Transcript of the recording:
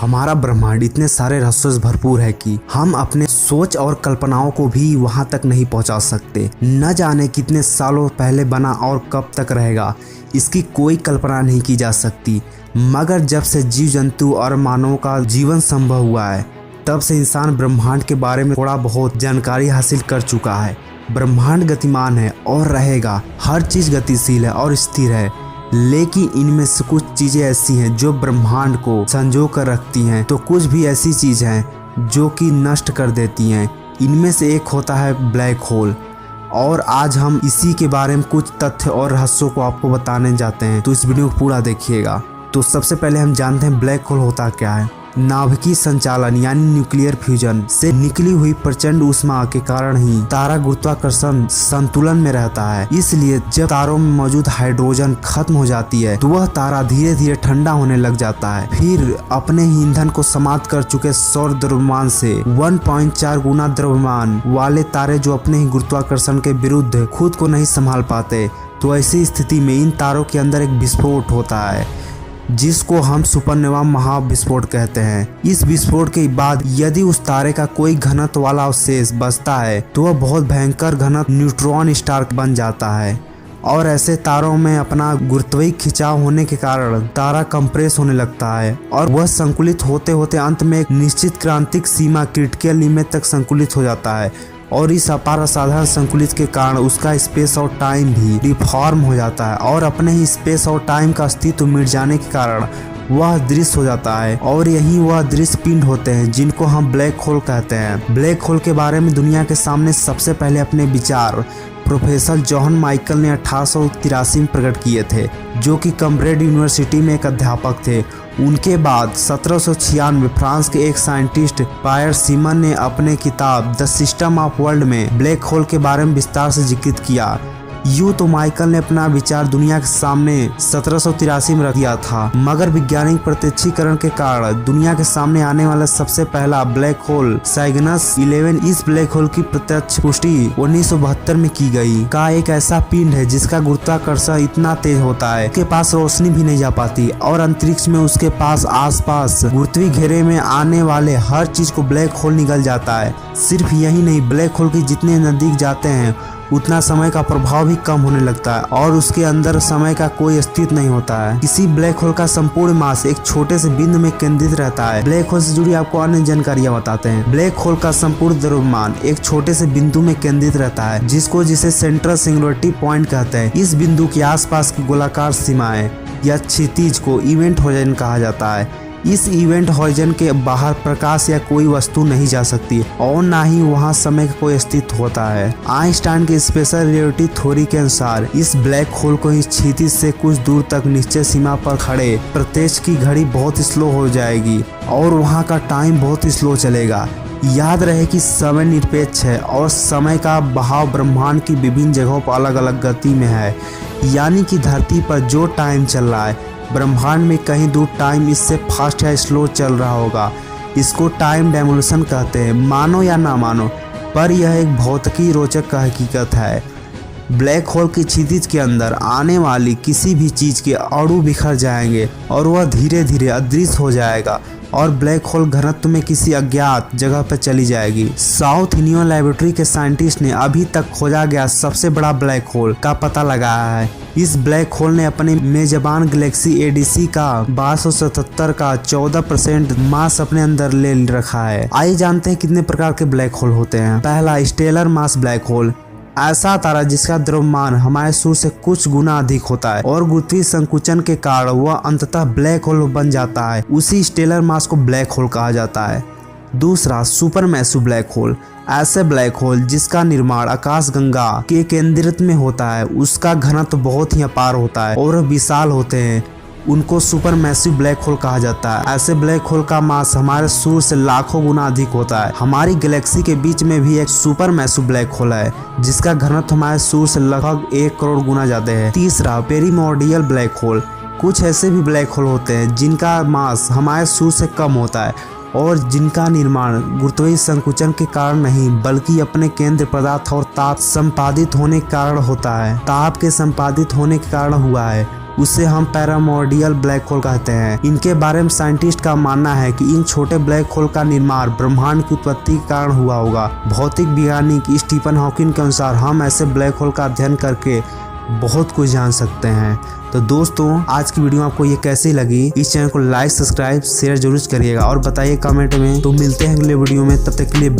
हमारा ब्रह्मांड इतने सारे रहस्यों से भरपूर है कि हम अपने सोच और कल्पनाओं को भी वहां तक नहीं पहुंचा सकते। न जाने कितने सालों पहले बना और कब तक रहेगा, इसकी कोई कल्पना नहीं की जा सकती। मगर जब से जीव जंतु और मानवों का जीवन संभव हुआ है, तब से इंसान ब्रह्मांड के बारे में थोड़ा बहुत जानकारी हासिल कर चुका है। ब्रह्मांड गतिमान है और रहेगा, हर चीज गतिशील है और स्थिर है, लेकिन इनमें से कुछ चीजें ऐसी हैं जो ब्रह्मांड को संजो कर रखती हैं, तो कुछ भी ऐसी चीज हैं जो कि नष्ट कर देती हैं। इनमें से एक होता है ब्लैक होल, और आज हम इसी के बारे में कुछ तथ्य और रहस्यों को आपको बताने जाते हैं, तो इस वीडियो को पूरा देखिएगा। तो सबसे पहले हम जानते हैं ब्लैक होल होता क्या है। नाभिकीय संचालन यानी न्यूक्लियर फ्यूजन से निकली हुई प्रचंड ऊष्मा के कारण ही तारा गुरुत्वाकर्षण संतुलन में रहता है। इसलिए जब तारों में मौजूद हाइड्रोजन खत्म हो जाती है तो वह तारा धीरे धीरे ठंडा होने लग जाता है। फिर अपने ही ईंधन को समाप्त कर चुके सौर द्रव्यमान से 1.4 गुना द्रव्यमान वाले तारे जो अपने ही गुरुत्वाकर्षण के विरुद्ध खुद को नहीं संभाल पाते, तो ऐसी स्थिति में इन तारों के अंदर एक विस्फोट होता है जिसको हम सुपरनोवा महाविस्फोट कहते हैं। इस विस्फोट के बाद यदि उस तारे का कोई घनत्व वाला अवशेष बचता है तो वह बहुत भयंकर घनत्व न्यूट्रॉन स्टार बन जाता है, और ऐसे तारों में अपना गुरुत्वीय खिंचाव होने के कारण तारा कंप्रेस होने लगता है और वह संकुलित होते होते अंत में एक निश्चित क्रांतिक सीमा क्रिटिकल लिमिट तक संकुलित हो जाता है। और इस अपार असाधारण संकुलित के कारण उसका स्पेस और टाइम भी डिफॉर्म हो जाता है, और अपने ही स्पेस और टाइम का अस्तित्व मिट जाने के कारण वह दृश्य हो जाता है। और यही वह दृश्य पिंड होते हैं जिनको हम ब्लैक होल कहते हैं। ब्लैक होल के बारे में दुनिया के सामने सबसे पहले अपने विचार प्रोफेसर जॉन माइकल ने 1883 में प्रकट किए थे, जो कि कैम्ब्रिज यूनिवर्सिटी में एक अध्यापक थे। उनके बाद 1796 में फ्रांस के एक साइंटिस्ट पायर सिमन ने अपने किताब द सिस्टम ऑफ वर्ल्ड में ब्लैक होल के बारे में विस्तार से जिक्र किया। यूं तो माइकल ने अपना विचार दुनिया के सामने 1783 में रख दिया था, मगर वैज्ञानिक प्रत्यक्षीकरण के कारण दुनिया के सामने आने वाला सबसे पहला ब्लैक होल साइगनस 11, इस ब्लैक होल की प्रत्यक्ष पुष्टि 1972 में की गई। का एक ऐसा पिंड है जिसका गुरुत्वाकर्षण इतना तेज होता है उसके पास रोशनी भी नहीं जा पाती, और अंतरिक्ष में उसके पास आसपास गुरुत्वीय घेरे में आने वाले हर चीज को ब्लैक होल निगल जाता है। सिर्फ यही नहीं, ब्लैक होल के जितने नजदीक जाते हैं उतना समय का प्रभाव भी कम होने लगता है और उसके अंदर समय का कोई अस्तित्व नहीं होता है। किसी ब्लैक होल का संपूर्ण मास एक छोटे से बिंदु में केंद्रित रहता है। ब्लैक होल से जुड़ी आपको अन्य जानकारियां बताते हैं। ब्लैक होल का संपूर्ण द्रव्यमान एक छोटे से बिंदु में केंद्रित रहता है, जिसे सेंट्रल सिंगुलरिटी पॉइंट कहते हैं। इस बिंदु के आसपास की गोलाकार सीमाएं या क्षितिज को इवेंट होराइजन कहा जाता है। इस इवेंट होराइजन के बाहर प्रकाश या कोई वस्तु नहीं जा सकती और ना ही वहां समय का कोई अस्तित्व होता है। आइंस्टाइन के स्पेशल रिलेटिविटी थ्योरी के अनुसार इस ब्लैक होल को इस क्षितिज से कुछ दूर तक निश्चित सीमा पर खड़े प्रत्यक्ष की घड़ी बहुत स्लो हो जाएगी और वहां का टाइम बहुत स्लो चलेगा। याद रहे कि समय निरपेक्ष है और समय का बहाव ब्रह्मांड की विभिन्न जगहों पर अलग अलग गति में है, यानी कि धरती पर जो टाइम चल रहा है ब्रह्मांड में कहीं दूर टाइम इससे फास्ट या स्लो चल रहा होगा। इसको टाइम डायमेंशन कहते हैं। मानो या ना मानो, पर यह एक भौतिकी रोचक हकीकत है। ब्लैक होल की क्षितिज के अंदर आने वाली किसी भी चीज के अणु बिखर जाएंगे और वह धीरे धीरे अदृश्य हो जाएगा और ब्लैक होल घनत्व में किसी अज्ञात जगह पर चली जाएगी। साउथ इंडियन लेबोरेटरी के साइंटिस्ट ने अभी तक खोजा गया सबसे बड़ा ब्लैक होल का पता लगाया है। इस ब्लैक होल ने अपने मेजबान गैलेक्सी एडीसी का 1277 का 14% मास अपने अंदर ले रखा है। आइए जानते हैं कितने प्रकार के ब्लैक होल होते हैं। पहला, स्टेलर मास ब्लैक होल, ऐसा तारा जिसका द्रव्यमान हमारे सूर्य से कुछ गुना अधिक होता है और गुरुत्वीय संकुचन के कारण वह अंततः ब्लैक होल बन जाता है। उसी स्टेलर मास को ब्लैक होल कहा जाता है। दूसरा, सुपरमैसिव ब्लैक होल, ऐसे ब्लैक होल जिसका निर्माण आकाशगंगा के केंद्रित में होता है, उसका घनत्व बहुत ही अपार होता है और विशाल होते हैं, उनको सुपरमैसिव ब्लैक होल कहा जाता है। ऐसे ब्लैक होल का मास हमारे सूर्य से लाखों गुना अधिक होता है। हमारी गैलेक्सी के बीच में भी एक सुपरमैसिव ब्लैक होल है जिसका घनत्व हमारे सूर्य से लगभग 1 करोड़ गुना ज्यादा है। तीसरा, पेरिमोर्डियल ब्लैक होल, कुछ ऐसे भी ब्लैक होल होते हैं जिनका मास हमारे सूर्य से कम होता है और जिनका निर्माण गुरुत्वीय संकुचन के कारण नहीं बल्कि अपने केंद्र पदार्थ और ताप संपादित होने के कारण होता है। ताप के संपादित होने के कारण हुआ है उसे हम पैरामोडियल ब्लैक होल कहते हैं। इनके बारे में साइंटिस्ट का मानना है कि इन छोटे ब्लैक होल का निर्माण ब्रह्मांड की उत्पत्ति के कारण हुआ होगा। भौतिक वैज्ञानिक स्टीफन हॉकिंग के अनुसार हम ऐसे ब्लैक होल का अध्ययन करके बहुत कुछ जान सकते हैं। तो दोस्तों, आज की वीडियो आपको ये कैसी लगी? इस चैनल को लाइक, सब्सक्राइब, शेयर जरूर करिएगा और बताइए कमेंट में। तो मिलते हैं अगले वीडियो में, तब तक के लिए बाय।